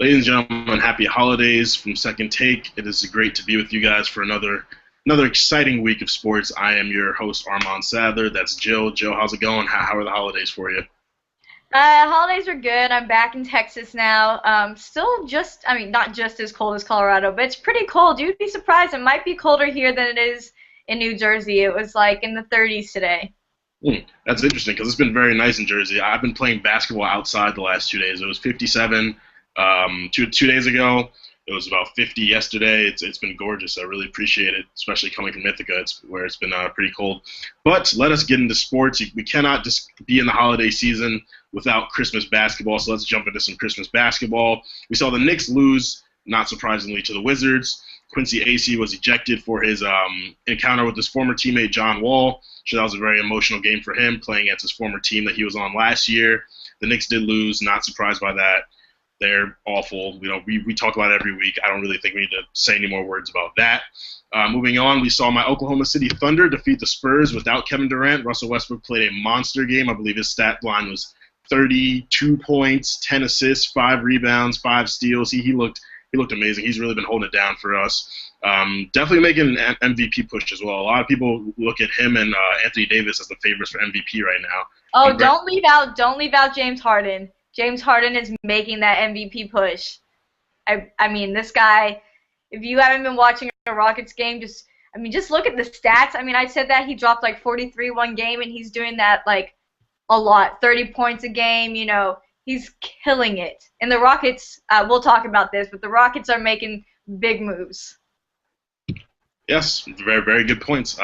Ladies and gentlemen, happy holidays from Second Take. It is great to be with you guys for another exciting week of sports. I am your host, Armand Sadler. That's Jill. Jill, how's it going? How are the holidays for you? Holidays are good. I'm back in Texas now. Still just, I mean, not just as cold as Colorado, but it's pretty cold. You'd be surprised. It might be colder here than it is in New Jersey. It was like in the 30s today. That's interesting because it's been very nice in Jersey. I've been playing basketball outside the last 2 days. It was 57 two days ago. It was about 50 yesterday. It's been gorgeous. I really appreciate it, especially coming from Ithaca, where it's been pretty cold. But let us get into sports. We cannot just be in the holiday season without Christmas basketball. So let's jump into some Christmas basketball. We saw the Knicks lose, not surprisingly, to the Wizards. Quincy Acey was ejected for his encounter with his former teammate John Wall. So that was a very emotional game for him, playing against his former team that he was on last year. The Knicks did lose, not surprised by that. They're awful. We talk about it every week. I don't really think we need to say any more words about that. Moving on, we saw my Oklahoma City Thunder defeat the Spurs without Kevin Durant. Russell Westbrook played a monster game. I believe his stat line was 32 points, 10 assists, 5 rebounds, 5 steals. He looked amazing. He's really been holding it down for us. Definitely making an MVP push as well. A lot of people look at him and Anthony Davis as the favorites for MVP right now. Oh, I'm very don't leave out James Harden. James Harden is making that MVP push. I mean, this guy, if you haven't been watching a Rockets game, just look at the stats. I mean, I said that he dropped like 43 one game, and he's doing that like a lot, 30 points a game. He's killing it. And the Rockets, we'll talk about this, but the Rockets are making big moves. Yes, very, very good points.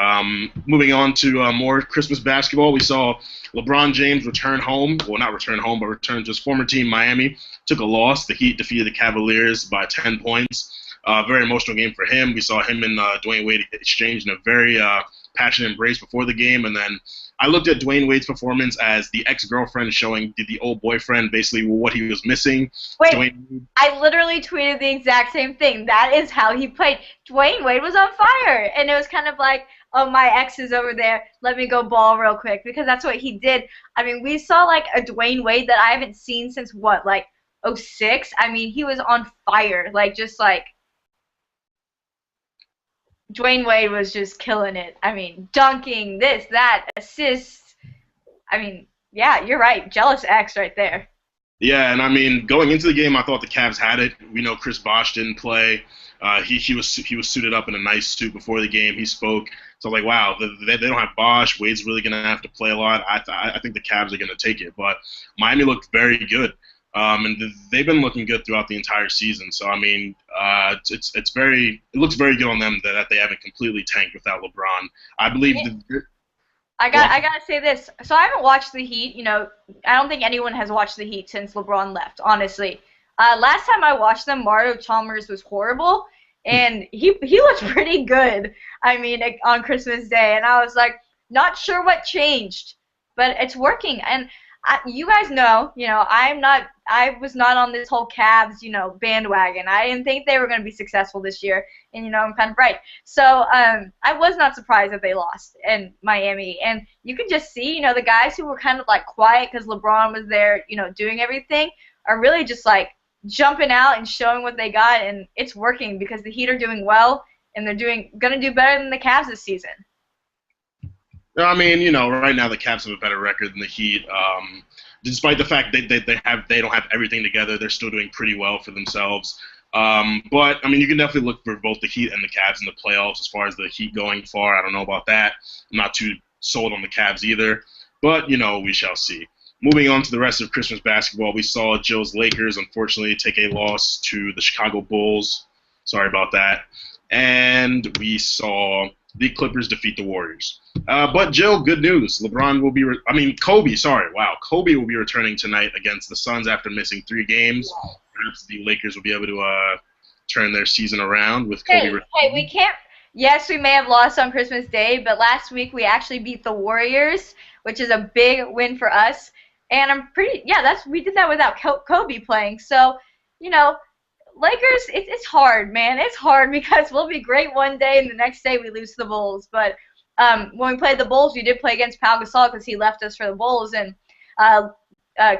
Moving on to more Christmas basketball, we saw LeBron James return home. Well, not return home, but return to his former team, Miami. Took a loss. The Heat defeated the Cavaliers by 10 points. Very emotional game for him. We saw him and Dwayne Wade exchange in a very passionate embrace before the game, and then I looked at Dwayne Wade's performance as the ex-girlfriend showing the old boyfriend basically what he was missing. Wait, Dwayne I literally tweeted the exact same thing. That is how he played. Dwayne Wade was on fire, and it was kind of like, oh, my ex is over there. Let me go ball real quick, because that's what he did. I mean, we saw like a Dwayne Wade that I haven't seen since what, like '06. I mean, he was on fire, just like Dwayne Wade was just killing it. I mean, dunking, this, that, assists. I mean, yeah, you're right. Jealous ex right there. Yeah, and I mean, going into the game, I thought the Cavs had it. We know Chris Bosh didn't play. He was suited up in a nice suit before the game. He spoke. So like, wow, they don't have Bosh. Wade's really gonna have to play a lot. I think the Cavs are gonna take it. But Miami looked very good, and they've been looking good throughout the entire season. So I mean, it looks very good on them that they haven't completely tanked without LeBron. I believe the I gotta say this. So I haven't watched the Heat. I don't think anyone has watched the Heat since LeBron left. Honestly, last time I watched them, Mario Chalmers was horrible, and he looked pretty good. I mean, on Christmas Day, and I was like, not sure what changed, but it's working. And you guys know, I was not on this whole Cavs, bandwagon. I didn't think they were going to be successful this year, and I'm kind of right. So I was not surprised that they lost in Miami, and you can just see, the guys who were kind of like quiet because LeBron was there, doing everything, are really just like jumping out and showing what they got, and it's working because the Heat are doing well, and they're going to do better than the Cavs this season. I mean, right now the Cavs have a better record than the Heat. Despite the fact they don't have everything together, they're still doing pretty well for themselves. But I mean, you can definitely look for both the Heat and the Cavs in the playoffs. As far as the Heat going far, I don't know about that. I'm not too sold on the Cavs either. But we shall see. Moving on to the rest of Christmas basketball, we saw Jill's Lakers unfortunately take a loss to the Chicago Bulls. Sorry about that. And we saw the Clippers defeat the Warriors. But Jill, good news. Kobe, sorry. Wow. Kobe will be returning tonight against the Suns after missing 3 games. Perhaps the Lakers will be able to turn their season around with Kobe returning. Hey, we can't. Yes, we may have lost on Christmas Day, but last week we actually beat the Warriors, which is a big win for us. And we did that without Kobe playing. So, Lakers, it's hard, man. It's hard because we'll be great one day and the next day we lose to the Bulls. But when we played the Bulls, we did play against Pau Gasol because he left us for the Bulls. And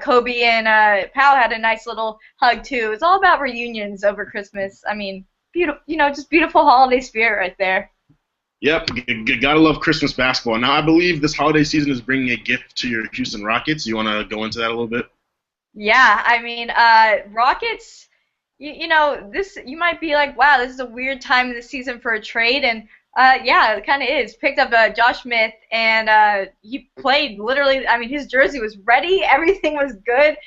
Kobe and Powell had a nice little hug too. It's all about reunions over Christmas. I mean, beautiful, just beautiful holiday spirit right there. Yep, gotta love Christmas basketball. Now, I believe this holiday season is bringing a gift to your Houston Rockets. You want to go into that a little bit? Yeah, I mean, Rockets. This you might be like, wow, this is a weird time in the season for a trade, and yeah, it kind of is. Picked up Josh Smith, and he played literally. I mean, his jersey was ready, everything was good.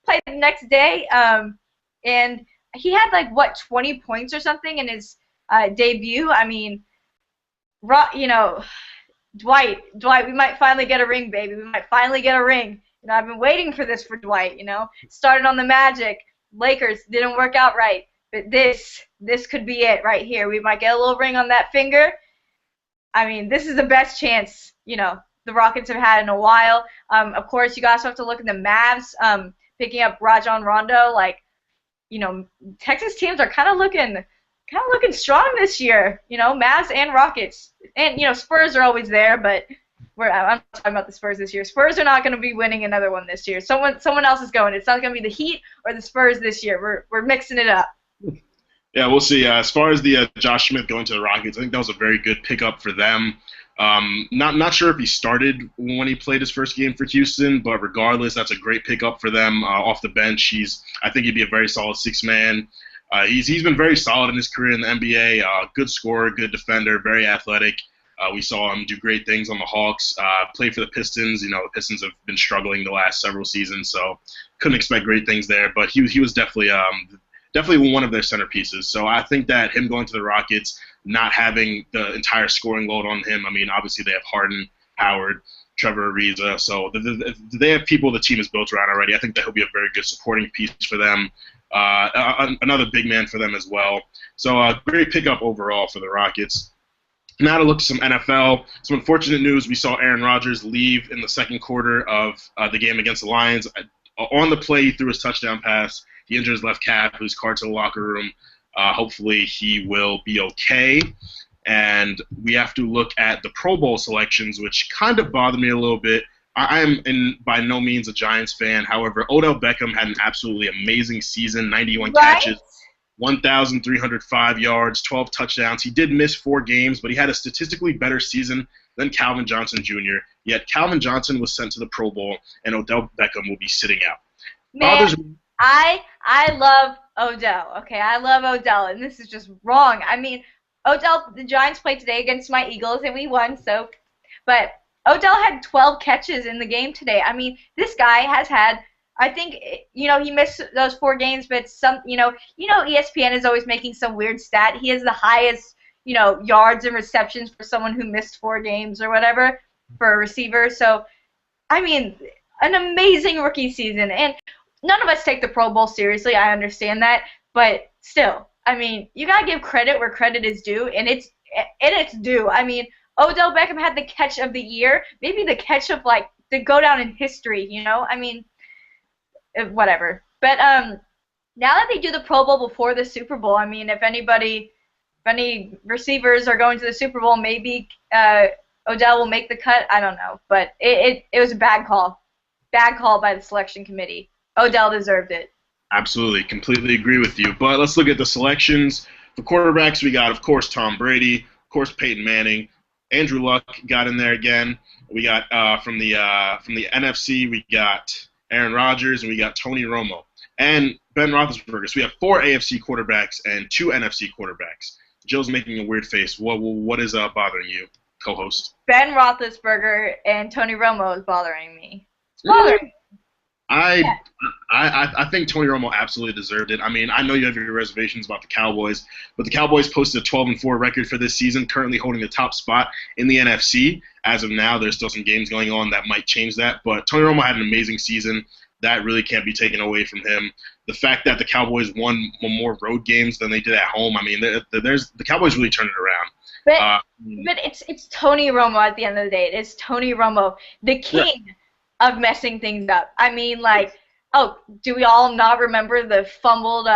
Played the next day, and he had like what 20 points or something in his debut. I mean, Dwight, we might finally get a ring, baby. We might finally get a ring. I've been waiting for this for Dwight. Started on the Magic, Lakers didn't work out right, but this could be it right here. We might get a little ring on that finger. I mean, this is the best chance the Rockets have had in a while. Of course, you guys have to look at the Mavs picking up Rajon Rondo. Like, Texas teams are kind of looking strong this year. Mavs and Rockets, and Spurs are always there, but I'm talking about the Spurs this year. Spurs are not going to be winning another one this year. Someone else is going. It's not going to be the Heat or the Spurs this year. We're mixing it up. Yeah, we'll see. As far as the Josh Smith going to the Rockets, I think that was a very good pickup for them. Not sure if he started when he played his first game for Houston, but regardless, that's a great pickup for them off the bench. I think he'd be a very solid six-man. He's been very solid in his career in the NBA. Good scorer, good defender, very athletic. We saw him do great things on the Hawks. Play for the Pistons. The Pistons have been struggling the last several seasons, so couldn't expect great things there. But he was definitely one of their centerpieces. So I think that him going to the Rockets, not having the entire scoring load on him. I mean, obviously they have Harden, Howard, Trevor Ariza. So they have people the team is built around already. I think that he'll be a very good supporting piece for them. Another big man for them as well. So great pickup overall for the Rockets. Now to look at some NFL. Some unfortunate news. We saw Aaron Rodgers leave in the second quarter of the game against the Lions. On the play, he threw his touchdown pass. He injured his left calf. He was carted to the locker room. Hopefully he will be okay. And we have to look at the Pro Bowl selections, which kind of bother me a little bit. I am by no means a Giants fan. However, Odell Beckham had an absolutely amazing season, 91 catches. 1,305 yards, 12 touchdowns. He did miss 4 games, but he had a statistically better season than Calvin Johnson Jr. Yet Calvin Johnson was sent to the Pro Bowl, and Odell Beckham will be sitting out. Man, I love Odell. Okay, I love Odell, and this is just wrong. I mean, the Giants played today against my Eagles, and we won. But Odell had 12 catches in the game today. I mean, this guy has had. I think, he missed those 4 games, but ESPN is always making some weird stat. He has the highest, yards and receptions for someone who missed 4 games or whatever for a receiver. So, I mean, an amazing rookie season. And none of us take the Pro Bowl seriously. I understand that. But still, I mean, you got to give credit where credit is due, and it's due. I mean, Odell Beckham had the catch of the year, maybe the catch of, to go down in history, I mean, whatever. But now that they do the Pro Bowl before the Super Bowl, I mean, if any receivers are going to the Super Bowl, maybe Odell will make the cut. I don't know, but it was a bad call by the selection committee. Odell deserved it. Absolutely, completely agree with you. But let's look at the selections. For quarterbacks, we got, of course, Tom Brady, of course, Peyton Manning. Andrew Luck got in there again. We got from the NFC, we got Aaron Rodgers, and we got Tony Romo. And Ben Roethlisberger. So we have 4 AFC quarterbacks and 2 NFC quarterbacks. Joe's making a weird face. What is bothering you, co-host? Ben Roethlisberger and Tony Romo is bothering me. It's bothering me. I think Tony Romo absolutely deserved it. I mean, I know you have your reservations about the Cowboys, but the Cowboys posted a 12-4 record for this season, currently holding the top spot in the NFC. As of now, there's still some games going on that might change that, but Tony Romo had an amazing season. That really can't be taken away from him. The fact that the Cowboys won more road games than they did at home, I mean, the Cowboys really turned it around. But it's Tony Romo at the end of the day. It's Tony Romo, the king of messing things up. I mean, do we all not remember the fumbled,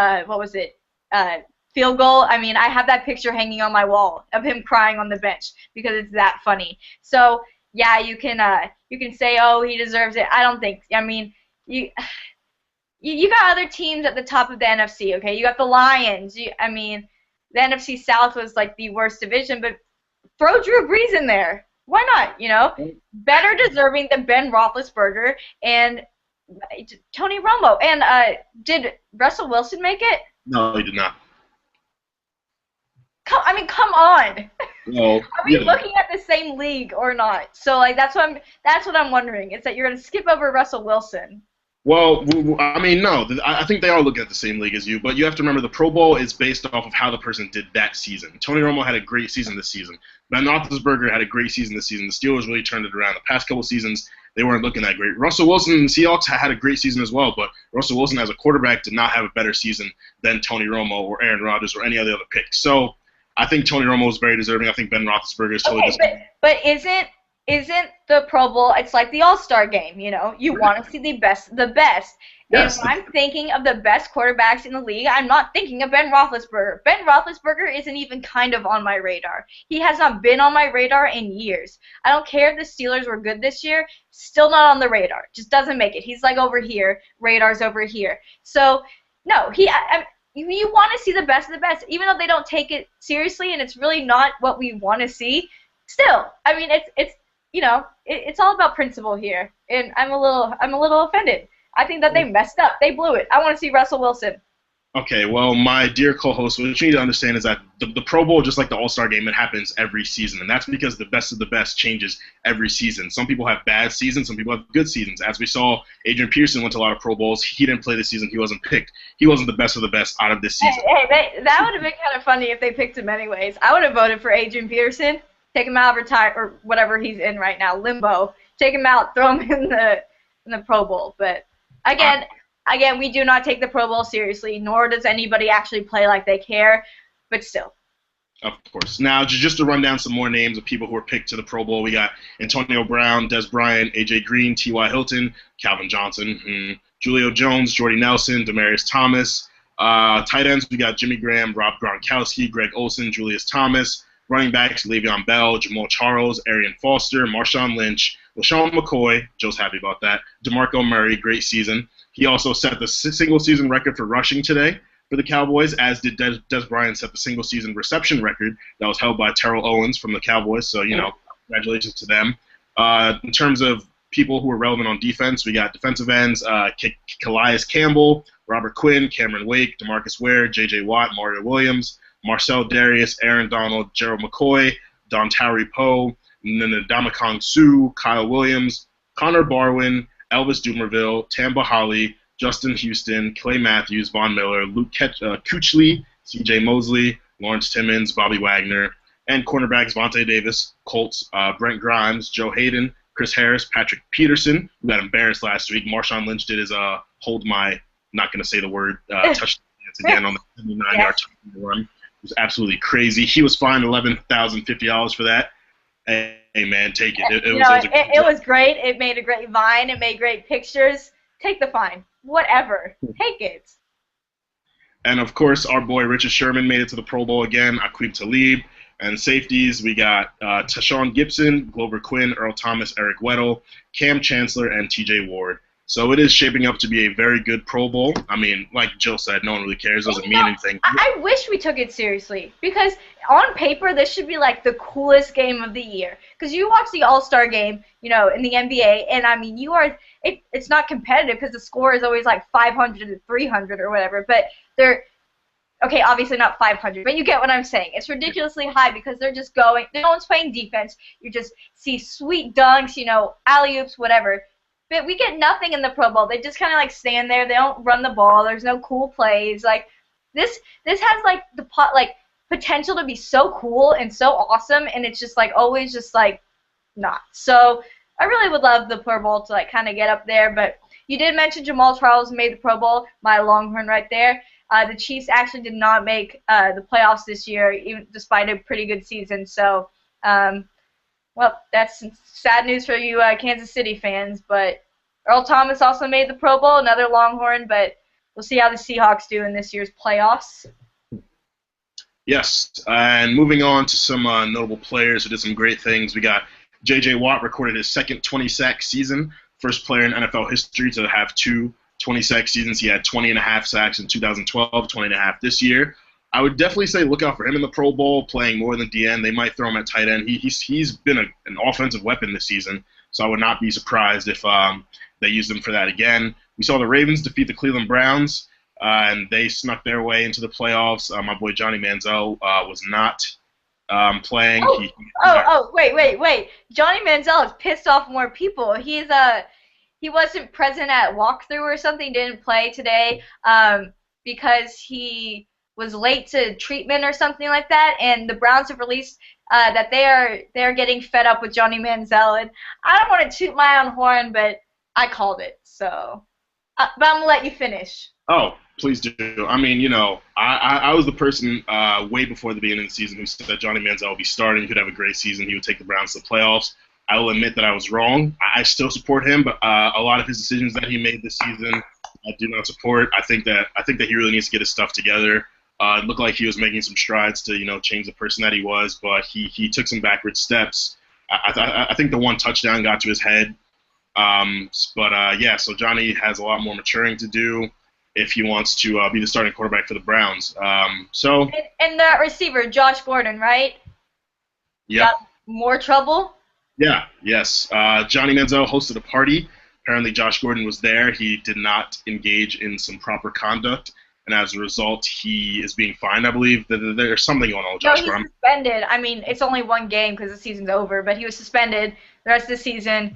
field goal? I mean, I have that picture hanging on my wall of him crying on the bench because it's that funny. So, yeah, you can say, oh, he deserves it. I don't think. I mean, you you got other teams at the top of the NFC. Okay, you got the Lions. I mean, the NFC South was like the worst division, but throw Drew Brees in there. Why not? You know, better deserving than Ben Roethlisberger and Tony Romo. And did Russell Wilson make it? No, he did not. Come on. No. Are we looking at the same league or not? So like that's what I'm wondering. Is that you're gonna skip over Russell Wilson? Well, I mean, no. I think they are looking at the same league as you, but you have to remember the Pro Bowl is based off of how the person did that season. Tony Romo had a great season this season. Ben Roethlisberger had a great season this season. The Steelers really turned it around. The past couple seasons, they weren't looking that great. Russell Wilson and the Seahawks had a great season as well, but Russell Wilson as a quarterback did not have a better season than Tony Romo or Aaron Rodgers or any of the other picks. So I think Tony Romo is very deserving. I think Ben Roethlisberger is totally deserving. But isn't the Pro Bowl, it's like the All-Star game, you know? You want to see the best. Yes. And when I'm thinking of the best quarterbacks in the league, I'm not thinking of Ben Roethlisberger. Ben Roethlisberger isn't even kind of on my radar. He has not been on my radar in years. I don't care if the Steelers were good this year, still not on the radar. Just doesn't make it. He's like over here, radar's over here. So, no, you want to see the best of the best, even though they don't take it seriously and it's really not what we want to see. Still, I mean, it's all about principle here, and I'm a little offended. I think that they messed up. They blew it. I want to see Russell Wilson. Okay, well, my dear co-host, what you need to understand is that the Pro Bowl, just like the All-Star game, it happens every season, and that's because the best of the best changes every season. Some people have bad seasons, some people have good seasons. As we saw, Adrian Peterson went to a lot of Pro Bowls. He didn't play this season. He wasn't picked. He wasn't the best of the best out of this season. That would have been kind of funny if they picked him anyways. I would have voted for Adrian Peterson. Take him out, retire, or whatever he's in right now, limbo. Take him out, throw him in the Pro Bowl. But again, we do not take the Pro Bowl seriously, nor does anybody actually play like they care. But still. Of course. Now, just to run down some more names of people who were picked to the Pro Bowl, we got Antonio Brown, Des Bryant, A.J. Green, T.Y. Hilton, Calvin Johnson, Julio Jones, Jordy Nelson, Demaryius Thomas. Tight ends, we got Jimmy Graham, Rob Gronkowski, Greg Olsen, Julius Thomas. Running backs, Le'Veon Bell, Jamal Charles, Arian Foster, Marshawn Lynch, LaShawn McCoy, Joe's happy about that, DeMarco Murray, great season. He also set the single-season record for rushing today for the Cowboys, as did Des Bryant set the single-season reception record that was held by Terrell Owens from the Cowboys, so, congratulations to them. In terms of people who are relevant on defense, we got defensive ends, Calais Campbell, Robert Quinn, Cameron Wake, DeMarcus Ware, J.J. Watt, Mario Williams, Marcel Darius, Aaron Donald, Gerald McCoy, Dontari Poe, Ndamukong Suh, Kyle Williams, Connor Barwin, Elvis Dumerville, Tamba Hali, Justin Houston, Clay Matthews, Von Miller, Luke Kuechly, C.J. Mosley, Lawrence Timmons, Bobby Wagner, and cornerbacks Vontae Davis, Colts, Brent Grimes, Joe Hayden, Chris Harris, Patrick Peterson, who got embarrassed last week. Marshawn Lynch did his hold my, not going to say the word, touchdown again on the 79-yard touchdown run. It was absolutely crazy. He was fined $11,050 for that. Hey, man, take it. It was great. It made a great vine. It made great pictures. Take the fine. Whatever. Take it. And, of course, our boy Richard Sherman made it to the Pro Bowl again. Aqib Talib. And safeties, we got Tashawn Gibson, Glover Quinn, Earl Thomas, Eric Weddle, Cam Chancellor, and T.J. Ward. So it is shaping up to be a very good Pro Bowl. I mean, like Jill said, no one really cares. It doesn't mean anything. I wish we took it seriously, because on paper this should be like the coolest game of the year. Because you watch the All-Star game, in the NBA, and I mean, it's not competitive because the score is always like 500 to 300 or whatever. But okay, obviously not 500, but you get what I'm saying. It's ridiculously high because they're just going. No one's playing defense. You just see sweet dunks, alley-oops, whatever. But we get nothing in the Pro Bowl. They just kind of like stand there. They don't run the ball. There's no cool plays. Like this has like potential to be so cool and so awesome, and it's just like always just like not. So I really would love the Pro Bowl to like kind of get up there. But you did mention Jamal Charles made the Pro Bowl, my Longhorn right there. The Chiefs actually did not make the playoffs this year, even despite a pretty good season. So. Well, that's sad news for you Kansas City fans, but Earl Thomas also made the Pro Bowl, another Longhorn, but we'll see how the Seahawks do in this year's playoffs. Yes, and moving on to some notable players who did some great things, we got J.J. Watt recorded his second 20-sack season first player in NFL history to have two 20-sack seasons. He had 20.5 sacks in 2012, 20.5 this year. I would definitely say look out for him in the Pro Bowl, playing more than DN. They might throw him at tight end. He's been an offensive weapon this season, so I would not be surprised if they use him for that again. We saw the Ravens defeat the Cleveland Browns, and they snuck their way into the playoffs. My boy Johnny Manziel was not playing. Wait. Johnny Manziel has pissed off more people. He wasn't present at walkthrough or something, didn't play today because he was late to treatment or something like that, and the Browns have released that they're getting fed up with Johnny Manziel, and I don't want to toot my own horn, but I called it, so. But I'm going to let you finish. Oh, please do. I mean, I was the person way before the beginning of the season who said that Johnny Manziel would be starting, he could have a great season, he would take the Browns to the playoffs. I will admit that I was wrong. I still support him, but a lot of his decisions that he made this season I do not support. I think that he really needs to get his stuff together. It looked like he was making some strides to, change the person that he was, but he took some backward steps. I think the one touchdown got to his head. So Johnny has a lot more maturing to do if he wants to be the starting quarterback for the Browns. And the receiver, Josh Gordon, right? Yeah. Got more trouble? Yeah, yes. Johnny Manziel hosted a party. Apparently Josh Gordon was there. He did not engage in some proper conduct. And as a result, he is being fined, I believe. There's something going on with Josh Gordon. He's suspended. I mean, it's only one game because the season's over, but he was suspended the rest of the season.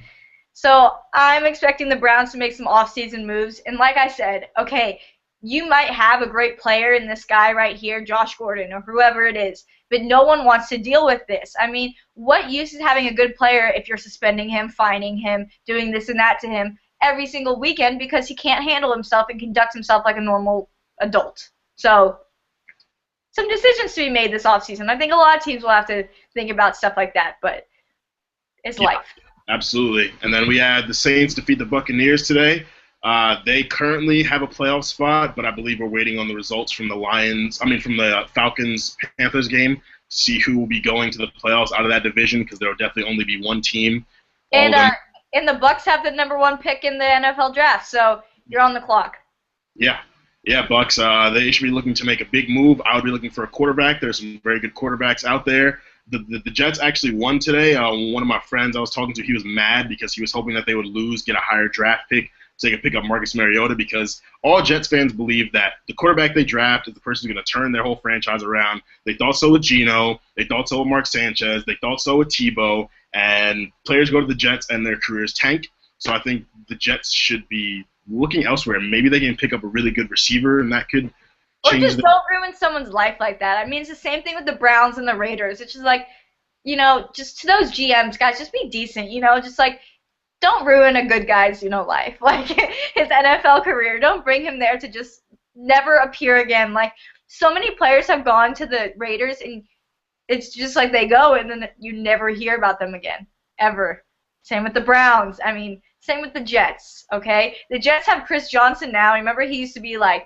So I'm expecting the Browns to make some off-season moves. And like I said, okay, you might have a great player in this guy right here, Josh Gordon, or whoever it is, but no one wants to deal with this. I mean, what use is having a good player if you're suspending him, fining him, doing this and that to him every single weekend because he can't handle himself and conduct himself like a normal adult? So some decisions to be made this offseason. I think a lot of teams will have to think about stuff like that, but it's life. Absolutely. And then we had the Saints defeat the Buccaneers today. They currently have a playoff spot, but I believe we're waiting on the results from the Falcons-Panthers game to see who will be going to the playoffs out of that division because there will definitely only be one team. And the Bucs have the number 1 pick in the NFL draft, so you're on the clock. Yeah, Bucks. They should be looking to make a big move. I would be looking for a quarterback. There's some very good quarterbacks out there. The Jets actually won today. One of my friends I was talking to, he was mad because he was hoping that they would lose, get a higher draft pick, so they could pick up Marcus Mariota, because all Jets fans believe that the quarterback they draft is the person who's going to turn their whole franchise around. They thought so with Geno. They thought so with Mark Sanchez. They thought so with Tebow. And players go to the Jets and their careers tank. So I think the Jets should be looking elsewhere. Maybe they can pick up a really good receiver, and that could change. Or just don't ruin someone's life like that. I mean, it's the same thing with the Browns and the Raiders. It's just like, just to those GMs, guys, just be decent. Just like, don't ruin a good guy's, life. Like, his NFL career. Don't bring him there to just never appear again. Like, so many players have gone to the Raiders, and it's just like they go, and then you never hear about them again. Ever. Same with the Browns. I mean, same with the Jets, okay? The Jets have Chris Johnson now. Remember, he used to be, like,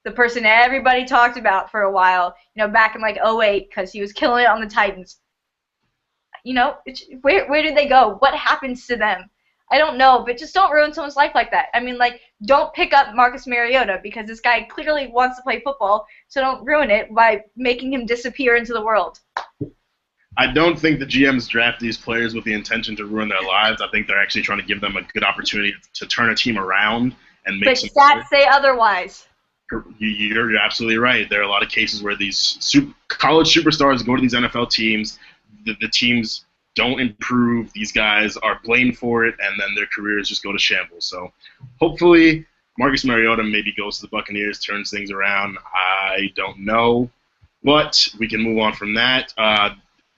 the person everybody talked about for a while, back in, like, 2008, because he was killing it on the Titans. Where did they go? What happens to them? I don't know, but just don't ruin someone's life like that. I mean, like, don't pick up Marcus Mariota because this guy clearly wants to play football, so don't ruin it by making him disappear into the world. I don't think the GMs draft these players with the intention to ruin their lives. I think they're actually trying to give them a good opportunity to turn a team around and make some. But stats say otherwise. You're absolutely right. There are a lot of cases where these college superstars go to these NFL teams. The teams don't improve. These guys are blamed for it, and then their careers just go to shambles. So hopefully Marcus Mariota maybe goes to the Buccaneers, turns things around. I don't know. But we can move on from that.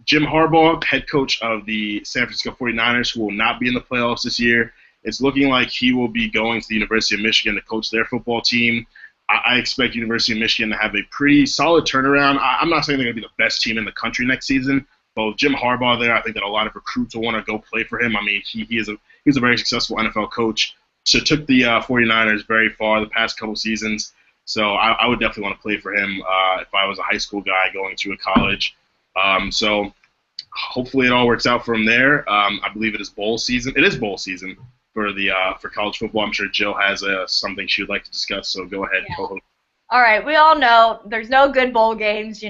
Jim Harbaugh, head coach of the San Francisco 49ers, who will not be in the playoffs this year. It's looking like he will be going to the University of Michigan to coach their football team. I expect University of Michigan to have a pretty solid turnaround. I'm not saying they're going to be the best team in the country next season, but with Jim Harbaugh there, I think that a lot of recruits will want to go play for him. I mean, he's a very successful NFL coach. So took the 49ers very far the past couple seasons. So I would definitely want to play for him if I was a high school guy going to a college. So hopefully it all works out from there. I believe it is bowl season. It is bowl season. for college football. I'm sure Jill has something she would like to discuss. So go ahead, Yeah. co-host. All right, we all know there's no good bowl games,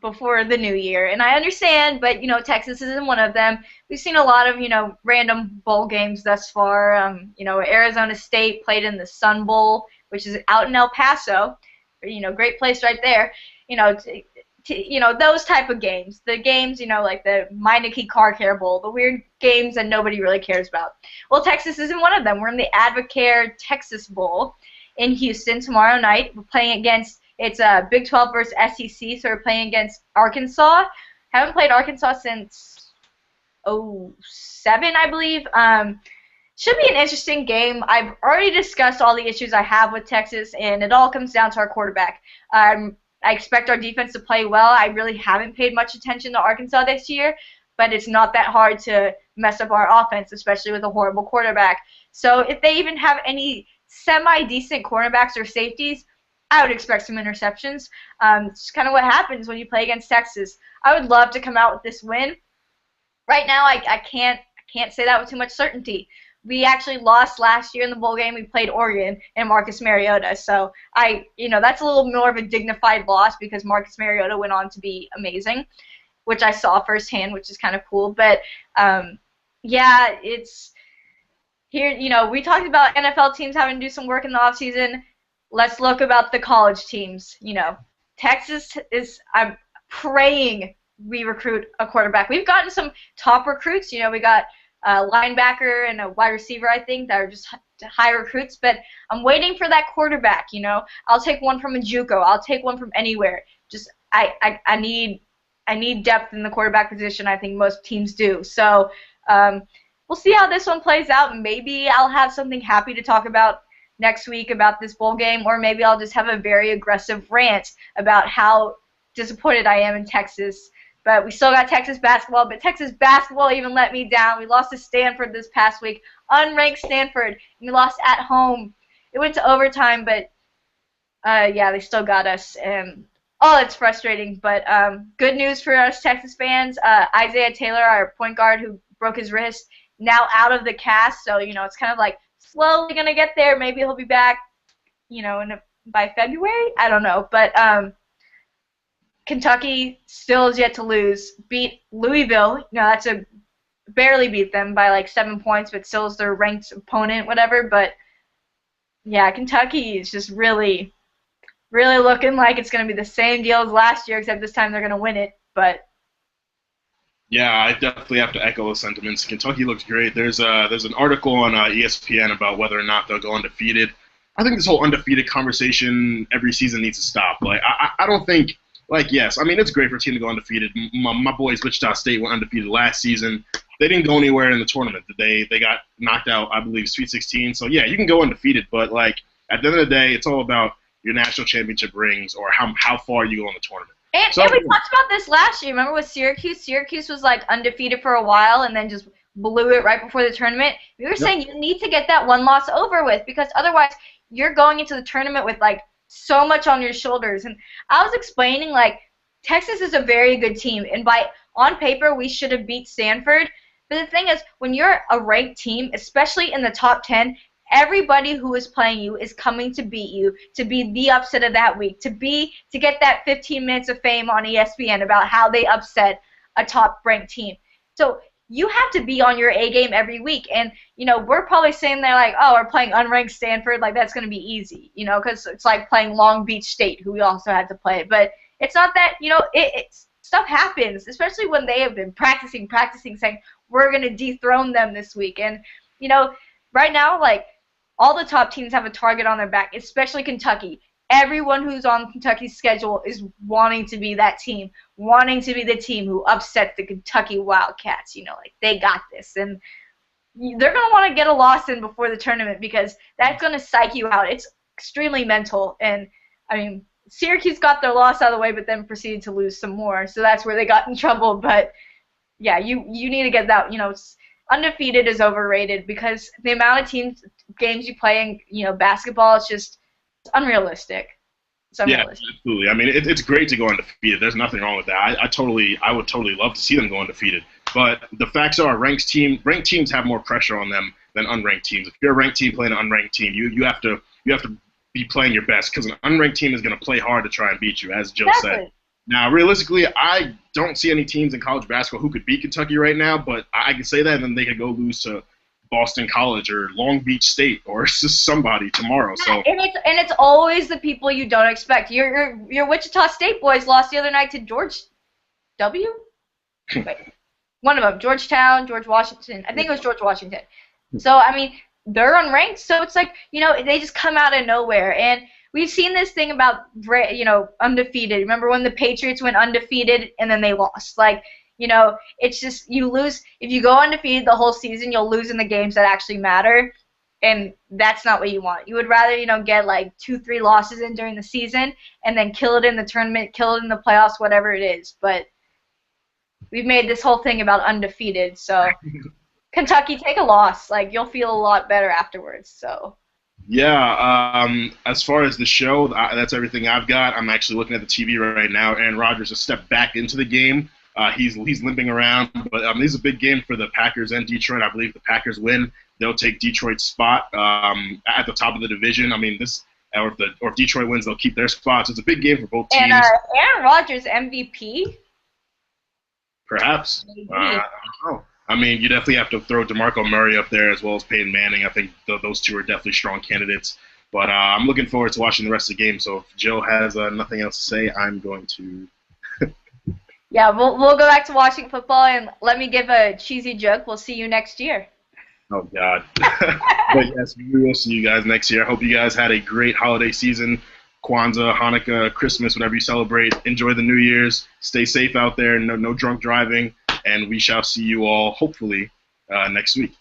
before the new year, and I understand, but Texas isn't one of them. We've seen a lot of random bowl games thus far. Arizona State played in the Sun Bowl, which is out in El Paso. Great place right there. Those type of games. The games, like the Meineke Car Care Bowl, the weird games that nobody really cares about. Well, Texas isn't one of them. We're in the Advocare Texas Bowl in Houston tomorrow night. We're playing against, it's Big 12 versus SEC, so we're playing against Arkansas. Haven't played Arkansas since '07, I believe. Should be an interesting game. I've already discussed all the issues I have with Texas, and it all comes down to our quarterback. I expect our defense to play well. I really haven't paid much attention to Arkansas this year, but it's not that hard to mess up our offense, especially with a horrible quarterback. So if they even have any semi-decent cornerbacks or safeties, I would expect some interceptions. It's kind of what happens when you play against Texas. I would love to come out with this win. Right now, I can't say that with too much certainty. We actually lost last year in the bowl game. We played Oregon and Marcus Mariota. So that's a little more of a dignified loss because Marcus Mariota went on to be amazing, which I saw firsthand, which is kind of cool. But it's here. We talked about NFL teams having to do some work in the offseason. Let's look about the college teams. Texas is. I'm praying we recruit a quarterback. We've gotten some top recruits. We got a linebacker and a wide receiver, I think, that are just high recruits. But I'm waiting for that quarterback. I'll take one from a JUCO. I'll take one from anywhere. Just I need depth in the quarterback position. I think most teams do. So we'll see how this one plays out. Maybe I'll have something happy to talk about next week about this bowl game, or maybe I'll just have a very aggressive rant about how disappointed I am in Texas. But we still got Texas basketball, but Texas basketball even let me down. We lost to Stanford this past week, unranked Stanford. We lost at home. It went to overtime, but they still got us. And it's frustrating. But good news for us Texas fans. Isaiah Taylor, our point guard who broke his wrist, now out of the cast. So it's kind of like slowly gonna get there. Maybe he'll be back, by February. I don't know, but Kentucky still is yet to lose. Beat Louisville. That's barely beat them by like 7 points, but still is their ranked opponent, whatever. But yeah, Kentucky is just really, really looking like it's going to be the same deal as last year, except this time they're going to win it. But yeah, I definitely have to echo those sentiments. Kentucky looks great. There's an article on ESPN about whether or not they'll go undefeated. I think this whole undefeated conversation every season needs to stop. Like I don't think. Yes, I mean, it's great for a team to go undefeated. My boys, Wichita State, went undefeated last season. They didn't go anywhere in the tournament. They got knocked out, I believe, Sweet 16. So, yeah, you can go undefeated. But, at the end of the day, it's all about your national championship rings or how far you go in the tournament. And we talked about this last year. Remember with Syracuse? Syracuse was, undefeated for a while and then just blew it right before the tournament. We were saying you need to get that one loss over with because otherwise you're going into the tournament with, so much on your shoulders. And I was explaining, Texas is a very good team, and on paper, we should have beat Stanford. But the thing is, when you're a ranked team, especially in the top 10, everybody who is playing you is coming to beat you, to be the upset of that week, to get that 15 minutes of fame on ESPN about how they upset a top-ranked team. So you have to be on your A game every week. And, we're probably saying there we're playing unranked Stanford, that's going to be easy, because it's like playing Long Beach State, who we also had to play. But it's not that, stuff happens, especially when they have been practicing, saying, we're going to dethrone them this week. And, right now, all the top teams have a target on their back, especially Kentucky. Everyone who's on Kentucky's schedule is wanting to be that team, wanting to be the team who upsets the Kentucky Wildcats. They got this. And they're going to want to get a loss in before the tournament because that's going to psych you out. It's extremely mental. And, Syracuse got their loss out of the way but then proceeded to lose some more. So that's where they got in trouble. But, yeah, you need to get that. Undefeated is overrated because the amount of games you play in, basketball, it's unrealistic. Yeah, absolutely. I mean, it's great to go undefeated. There's nothing wrong with that. I would totally love to see them go undefeated. But the facts are, ranked teams have more pressure on them than unranked teams. If you're a ranked team playing an unranked team, you have to be playing your best because an unranked team is going to play hard to try and beat you, as Joe said. Now, realistically, I don't see any teams in college basketball who could beat Kentucky right now, but I can say that, and then they could go lose to Boston College or Long Beach State or just somebody tomorrow. So and it's always the people you don't expect. Your Wichita State boys lost the other night to George W. Wait, one of them, Georgetown, George Washington. I think it was George Washington. So I mean, they're unranked, so it's like, you know, they just come out of nowhere. And we've seen this thing about, you know, undefeated. Remember when the Patriots went undefeated and then they lost? Like, you know, it's just, you lose. If you go undefeated the whole season, you'll lose in the games that actually matter, and that's not what you want. You would rather, you know, get like 2-3 losses in during the season and then kill it in the tournament, kill it in the playoffs, whatever it is. But we've made this whole thing about undefeated, so Kentucky, take a loss. Like, you'll feel a lot better afterwards. So. Yeah, as far as the show, that's everything I've got. I'm actually looking at the TV right now. Aaron Rodgers has stepped back into the game. He's limping around, but this is a big game for the Packers and Detroit. I believe if the Packers win, they'll take Detroit's spot at the top of the division. I mean, or if Detroit wins, they'll keep their spot. So it's a big game for both teams. And Aaron Rodgers MVP? Perhaps. I don't know. I mean, you definitely have to throw DeMarco Murray up there as well as Peyton Manning. I think those two are definitely strong candidates. But I'm looking forward to watching the rest of the game. So if Joe has nothing else to say, I'm going to. Yeah, we'll go back to watching football, and let me give a cheesy joke. We'll see you next year. Oh, God. But yes, we will see you guys next year. I hope you guys had a great holiday season. Kwanzaa, Hanukkah, Christmas, whatever you celebrate. Enjoy the New Year's. Stay safe out there. No drunk driving. And we shall see you all, hopefully, next week.